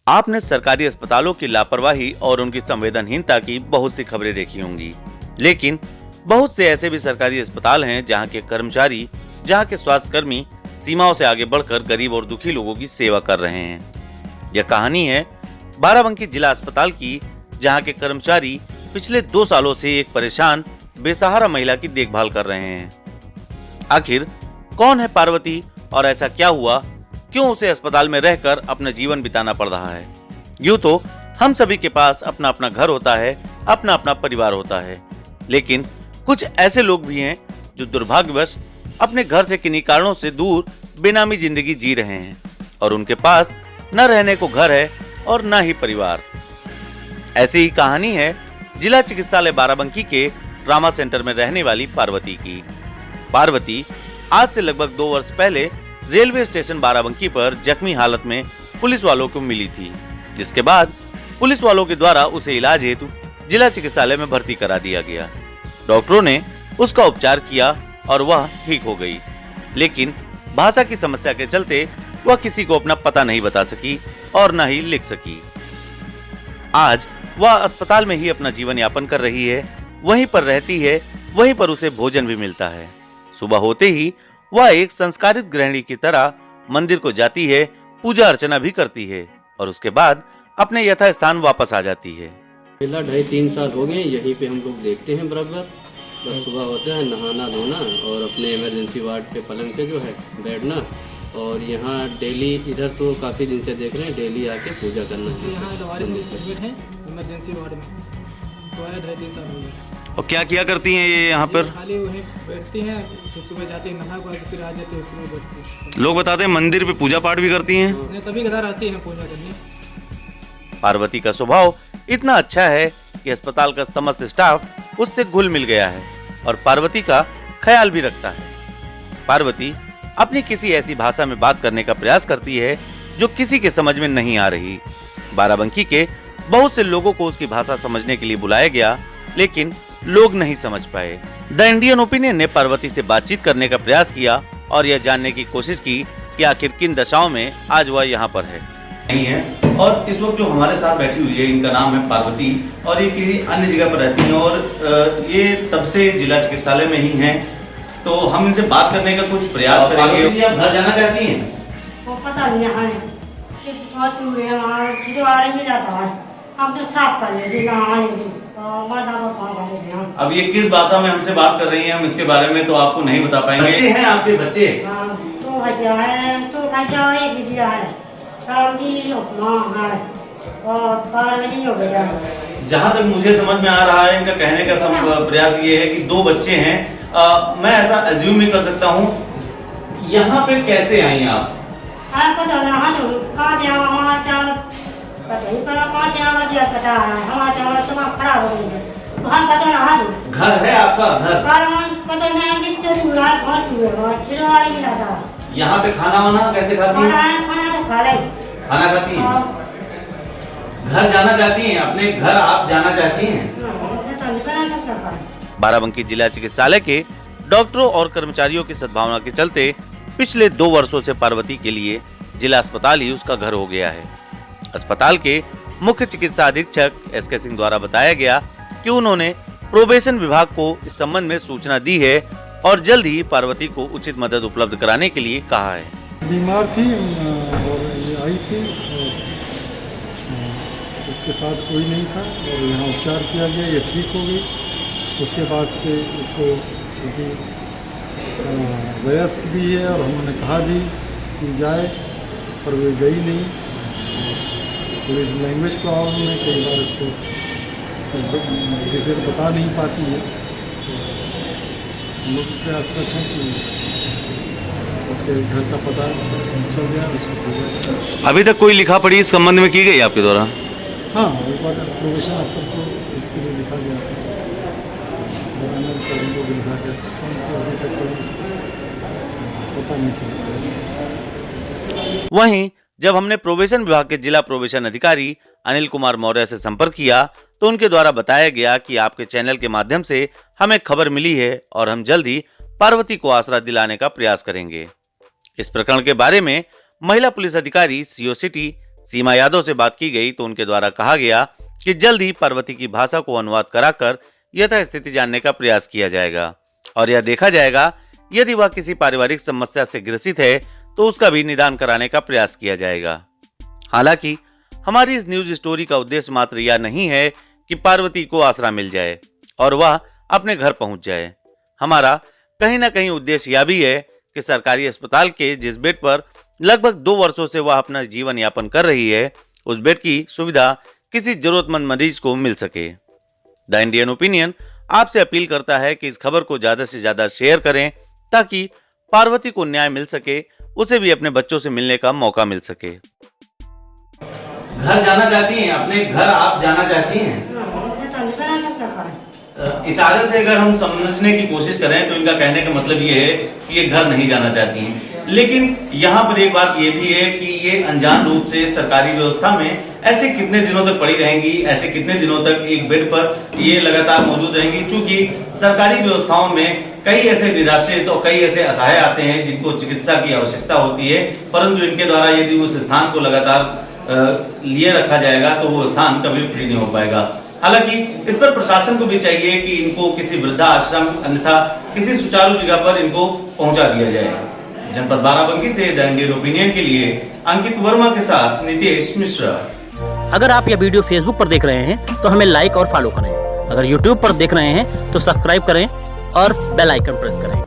आपने सरकारी अस्पतालों की लापरवाही और उनकी संवेदनहीनता की बहुत सी खबरें देखी होंगी, लेकिन बहुत से ऐसे भी सरकारी अस्पताल हैं जहां के कर्मचारी, जहां के स्वास्थ्यकर्मी सीमाओं से आगे बढ़कर गरीब और दुखी लोगों की सेवा कर रहे हैं। यह कहानी है बाराबंकी जिला अस्पताल की, जहां के कर्मचारी पिछले 2 सालों से एक परेशान बेसहारा महिला की देखभाल कर रहे हैं। आखिर कौन है पार्वती और ऐसा क्या हुआ, क्यों उसे अस्पताल में रहकर अपना जीवन बिताना पड़ रहा है? यूं तो हम सभी के पास अपना अपना घर होता है, अपना अपना परिवार होता है, लेकिन कुछ ऐसे लोग भी हैं जो दुर्भाग्यवश अपने घर से किन्हीं कारणों से दूर बेनामी जिंदगी जी रहे हैं और उनके पास न रहने को घर है और न ही परिवार। ऐसी ही कहानी है जिला चिकित्सालय बाराबंकी के ट्रामा सेंटर में रहने वाली पार्वती की। पार्वती आज से लगभग 2 वर्ष पहले रेलवे स्टेशन बाराबंकी पर जख्मी हालत में पुलिस वालों को मिली थी, जिसके बाद पुलिस वालों के द्वारा उसे इलाज हेतु जिला चिकित्सालय में भर्ती करा दिया गया। डॉक्टरों ने उसका उपचार किया और वह ठीक हो गई, लेकिन भाषा की समस्या के चलते वह किसी को अपना पता नहीं बता सकी और न ही लिख सकी। आज वह अस्पताल में ही अपना जीवन यापन कर रही है, वहीं पर रहती है, वहीं पर उसे भोजन भी मिलता है। सुबह होते ही वह एक संस्कारित गृहिणी की तरह मंदिर को जाती है, पूजा अर्चना भी करती है और उसके बाद अपने यथास्थान वापस आ जाती है। पहला 2.5-3 साल हो गए यहीं पे हम लोग देखते हैं बराबर। बस सुबह होते हैं नहाना धोना और अपने इमरजेंसी वार्ड पे पलंग पे जो है बैठना, और यहाँ डेली इधर तो काफ़ी दिन से देख रहे हैं डेली आके पूजा करना है। यहाँ दवाई में एडमिट हैं इमरजेंसी वार्ड में, तो आया 2.5-3 साल हो गए। और क्या किया करती हैं ये यहाँ पर? खाली वहीं बैठती हैं, सुबह जाती हैं नहा कर फिर आ जाती है, उसी में बैठती हैं। लोग बताते हैं मंदिर पे पूजा पाठ भी करती हैं। उन्हें तभी घर आती हैं पूजा करने। पार्वती का स्वभाव इतना अच्छा है कि अस्पताल का समस्त स्टाफ उससे घुल मिल गया है और पार्वती का ख्याल भी रखता है। पार्वती अपनी किसी ऐसी भाषा में बात करने का प्रयास करती है जो किसी के समझ में नहीं आ रही। बाराबंकी के बहुत से लोगों को उसकी भाषा समझने के लिए बुलाया गया, लेकिन लोग नहीं समझ पाए। द इंडियन ओपिनियन ने पार्वती से बातचीत करने का प्रयास किया और यह जानने की कोशिश की कि आखिर किन दशाओं में आज वह यहाँ पर है। नहीं है। और इस वक्त जो हमारे साथ बैठी हुई है, इनका नाम है पार्वती और ये किसी अन्य जगह पर रहती हैं और ये तब से जिला चिकित्सालय में ही हैं, तो हम इनसे बात करने का कुछ प्रयास करेंगे। आप घर जाना चाहती हैं? वो पता नहीं है, बहुत दूर है, वहाँ छिड़वाड़े में जाता है, हम तो साफ कर लेते हैं। अब ये किस भाषा में हमसे बात कर रही हैं, हम इसके बारे में तो आपको नहीं बता पाएंगे। बच्चे हैं आपके? बच्चे तो बच्चा है, तो बच्चा है, बिटिया है, जहाँ तक मुझे समझ में आ रहा है, इनका कहने का प्रयास ये है कि 2 बच्चे हैं। मैं ऐसा अज्यूम ही कर सकता हूँ। यहाँ पे कैसे आई आप? घर है आपका? घर यहाँ पे खाना वाना कैसे खाती हैं? खाना खाती हैं? घर जाना चाहती हैं? अपने घर आप जाना चाहती हैं? बाराबंकी जिला चिकित्सालय के डॉक्टरों और कर्मचारियों की सद्भावना के चलते पिछले 2 वर्षों से पार्वती के लिए जिला अस्पताल ही उसका घर हो गया है। अस्पताल के मुख्य चिकित्सा अधीक्षक SK सिंह द्वारा बताया गया कि उन्होंने प्रोबेशन विभाग को इस संबंध में सूचना दी है और जल्द ही पार्वती को उचित मदद उपलब्ध कराने के लिए कहा है। बीमार थी और ये आई थी और इसके साथ कोई नहीं था और यहाँ उपचार किया गया, ये ठीक हो गई। उसके बाद से इसको चूँकि वयस्क भी है और हमने कहा भी कि जाए, पर वो गई नहीं। थोड़ी सी लैंग्वेज प्रॉब्लम है, कई बार इसको डिटेल बता नहीं पाती है। हम लोग प्रयास रखें कि उसके घर का पता चल गया, उसको पूजा। अभी तक कोई लिखा पढ़ी इस संबंध में की गई आपके द्वारा? हाँ, एक बार प्रोबेशन अफसर को इसके लिए लिखा गया था, को भी लिखा गया था, तो अभी तक कोई इसको पता नहीं चला। वहीं जब हमने प्रोबेशन विभाग के जिला प्रोबेशन अधिकारी अनिल कुमार मौर्य से संपर्क किया तो उनके द्वारा बताया गया कि आपके चैनल के माध्यम से हमें खबर मिली है और हम जल्द ही पार्वती को आसरा दिलाने का प्रयास करेंगे। इस प्रकरण के बारे में महिला पुलिस अधिकारी CO सिटी सीमा यादव से बात की गई तो उनके द्वारा कहा गया कि जल्द ही पार्वती की भाषा को अनुवाद कराकर यथास्थिति जानने का प्रयास किया जाएगा और यह देखा जाएगा यदि वह किसी पारिवारिक समस्या से ग्रसित है तो उसका भी निदान कराने का प्रयास किया जाएगा। हालांकि हमारी इस न्यूज स्टोरी का उद्देश्य मात्र यह नहीं है कि पार्वती को आसरा मिल जाए और वह अपने घर पहुंच जाए। हमारा कहीं ना कहीं उद्देश्य यह भी है कि सरकारी अस्पताल के जिस बेड पर लगभग 2 वर्षों से वह अपना जीवन यापन कर रही है, उस बेड की सुविधा किसी जरूरतमंद मरीज को मिल सके। द इंडियन ओपिनियन आपसे अपील करता है कि इस खबर को ज्यादा से ज्यादा शेयर करें ताकि पार्वती को न्याय मिल सके, उसे भी अपने बच्चों से मिलने का मौका मिल सके। घर जाना चाहती हैं? अपने घर आप जाना चाहती हैं? इशारे से अगर हम समझने की कोशिश करें तो इनका कहने का मतलब ये है कि ये घर नहीं जाना चाहती हैं। लेकिन यहाँ पर एक बात ये भी है कि ये अनजान रूप से सरकारी व्यवस्था में ऐसे कितने दिनों तक पड़ी रहेंगी, ऐसे कितने दिनों तक एक बेड पर ये लगातार मौजूद रहेंगी, क्योंकि सरकारी व्यवस्थाओं में कई ऐसे निराश्रित और कई ऐसे असहाय आते हैं जिनको चिकित्सा की आवश्यकता होती है, परंतु इनके द्वारा यदि उस स्थान को लगातार लिए रखा जाएगा तो वो स्थान कभी फ्री नहीं हो पाएगा। हालांकि इस पर प्रशासन को भी चाहिए कि इनको किसी वृद्धाश्रम अन्यथा किसी सुचारू जगह पर इनको पहुंचा दिया जाए। जनपद बाराबंकी से द इंडियन ओपिनियन के लिए अंकित वर्मा के साथ नितेश मिश्रा। अगर आप यह वीडियो फेसबुक पर देख रहे हैं तो हमें लाइक और फॉलो करें। अगर यूट्यूब पर देख रहे हैं तो सब्सक्राइब करें और बेल आइकन प्रेस करें।